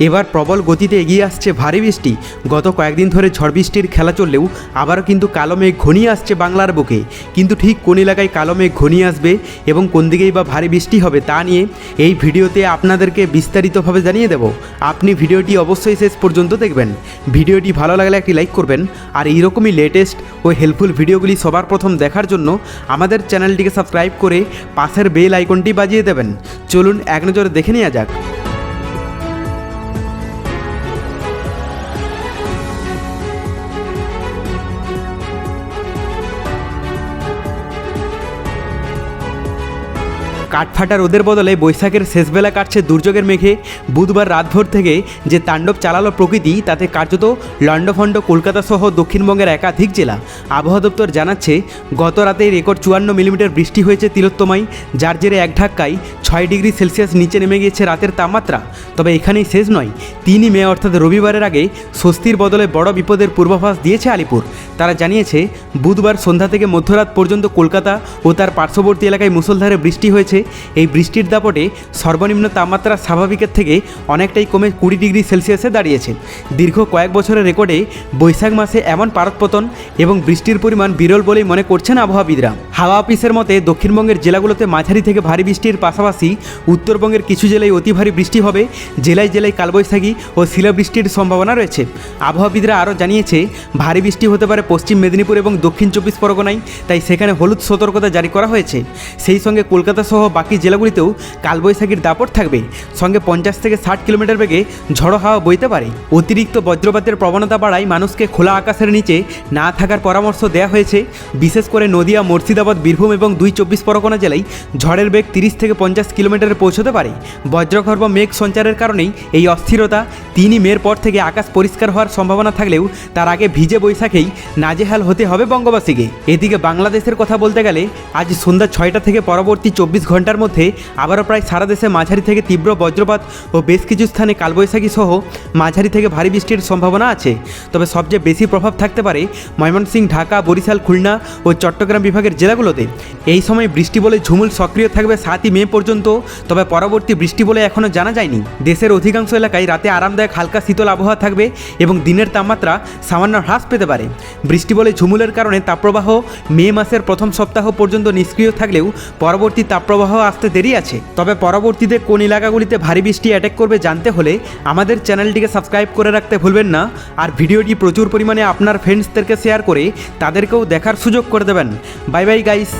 এবার প্রবল গতিতে এগিয়ে আসছে ভারী বৃষ্টি। গত কয়েকদিন ধরে ঝড় বৃষ্টির খেলা চললেও আবারও কিন্তু কালো মেঘ ঘনিয়ে আসছে বাংলার বুকে। কিন্তু ঠিক কোন এলাকায় কালো মেঘ ঘনিয়ে আসবে এবং কোন দিকেই বা ভারী বৃষ্টি হবে তা নিয়ে এই ভিডিওতে আপনাদেরকে বিস্তারিতভাবে জানিয়ে দেব। আপনি ভিডিওটি অবশ্যই শেষ পর্যন্ত দেখবেন। ভিডিওটি ভালো লাগলে একটি লাইক করবেন, আর এইরকমই লেটেস্ট ও হেল্পফুল ভিডিওগুলি সবার প্রথম দেখার জন্য আমাদের চ্যানেলটিকে সাবস্ক্রাইব করে পাশের বেল আইকনটি বাজিয়ে দেবেন। চলুন এক নজরে দেখে নেওয়া যাক। কাঠফাটা রোদের বদলে বৈশাখের শেষবেলা কাটছে দুর্যোগের মেঘে। বুধবার রাতভর থেকে যে তাণ্ডব চালালো প্রকৃতি, তাতে কার্যত লণ্ডভণ্ড কলকাতা সহ দক্ষিণবঙ্গের একাধিক জেলা। আবহাওয়া দপ্তর জানাচ্ছে, গত রাতে রেকর্ড 54 মিলিমিটার বৃষ্টি হয়েছে তিলোত্তমায়, যার জেরে এক ধাক্কায় 6 ডিগ্রি সেলসিয়াস নিচে নেমে গিয়েছে রাতের তাপমাত্রা। তবে এখানেই শেষ নয়। 3 মে অর্থাৎ রবিবারের আগে স্বস্তির বদলে বড় বিপদের পূর্বাভাস দিয়েছে আলিপুর। তারা জানিয়েছে, বুধবার সন্ধ্যা থেকে মধ্যরাত পর্যন্ত কলকাতা ও তার পার্শ্ববর্তী এলাকায় মুষলধারে বৃষ্টি হয়েছে। এই বৃষ্টির দাপটে সর্বনিম্ন তাপমাত্রা স্বাভাবিকের থেকে অনেকটাই কমে 20 ডিগ্রি সেলসিয়াসে দাঁড়িয়েছে। দীর্ঘ কয়েক বছরের রেকর্ডে বৈশাখ মাসে এমন পারদপতন এবং বৃষ্টির পরিমাণ বিরল বলেই মনে করছেন আবহাওয়াবিদরা। হাওয়া অফিসের মতে, দক্ষিণবঙ্গের জেলাগুলোতে মাঝারি থেকে ভারী বৃষ্টির পাশাপাশি উত্তরবঙ্গের কিছু জেলায় অতি ভারী বৃষ্টি হবে। জেলায় জেলায় কালবৈশাখী ও শিলাবৃষ্টির সম্ভাবনা রয়েছে। আবহাওয়াবিদরা আরও জানিয়েছে, ভারী বৃষ্টি হতে পারে পশ্চিম মেদিনীপুর এবং দক্ষিণ 24 পরগনায়, তাই সেখানে হলুদ সতর্কতা জারি করা হয়েছে। সেই সঙ্গে কলকাতা সহ বাকি জেলাগুলিতেও কালবৈশাখীর দাপট থাকবে। সঙ্গে 50 থেকে 60 কিলোমিটার বেগে ঝড়ো হাওয়া বইতে পারে। অতিরিক্ত বজ্রপাতের প্রবণতা বাড়ায় মানুষকে খোলা আকাশের নিচে না থাকার পরামর্শ দেওয়া হয়েছে। বিশেষ করে নদিয়া, মুর্শিদাবাদ, বীরভূম এবং 24 পরগনা জেলায় ঝড়ের বেগ 30 থেকে 50 কিলোমিটারে পৌঁছতে পারে। বজ্রগর্ভ মেঘ সঞ্চারের কারণেই এই অস্থিরতা। 3 মের পর থেকে আকাশ পরিষ্কার হওয়ার সম্ভাবনা থাকলেও তার আগে ভিজে বৈশাখেই নাজেহাল হতে হবে বঙ্গবাসীকে। এদিকে বাংলাদেশের কথা বলতে গেলে, আজ সন্ধ্যা 6টা থেকে পরবর্তী 24 ঘন্টার মধ্যে আবারও প্রায় সারা দেশে মাঝারি থেকে তীব্র বজ্রপাত ও বেশ কিছু স্থানে কালবৈশাখী সহ মাঝারি থেকে ভারী বৃষ্টির সম্ভাবনা আছে। তবে সবচেয়ে বেশি প্রভাব থাকতে পারে ময়মনসিংহ, ঢাকা, বরিশাল, খুলনা ও চট্টগ্রাম বিভাগের জেলাগুলোতে। এই সময় বৃষ্টি বলে ঝুমুল সক্রিয় থাকবে 7 মে পর্যন্ত। তবে পরবর্তী বৃষ্টি বলে এখনও জানা যায়নি। দেশের অধিকাংশ এলাকায় রাতে আরামদায়ক হালকা শীতল আবহাওয়া থাকবে এবং দিনের তাপমাত্রা সামান্য হ্রাস পেতে পারে। বৃষ্টি বলে ঝুমুলের কারণে তাপপ্রবাহ মে মাসের প্রথম সপ্তাহ পর্যন্ত নিষ্ক্রিয় থাকলেও পরবর্তী তাপপ্রবাহ আসতে দেরি আছে। তবে পরবর্তীতে কোন এলাকাগুলিতে ভারী বৃষ্টি অ্যাটাক করবে জানতে হলে আমাদের চ্যানেলটিকে সাবস্ক্রাইব করে রাখতে ভুলবেন না। আর ভিডিওটি প্রচুর পরিমাণে আপনার ফ্রেন্ডসদেরকে শেয়ার করে তাদেরকেও দেখার সুযোগ করে দেবেন। Bye bye guys.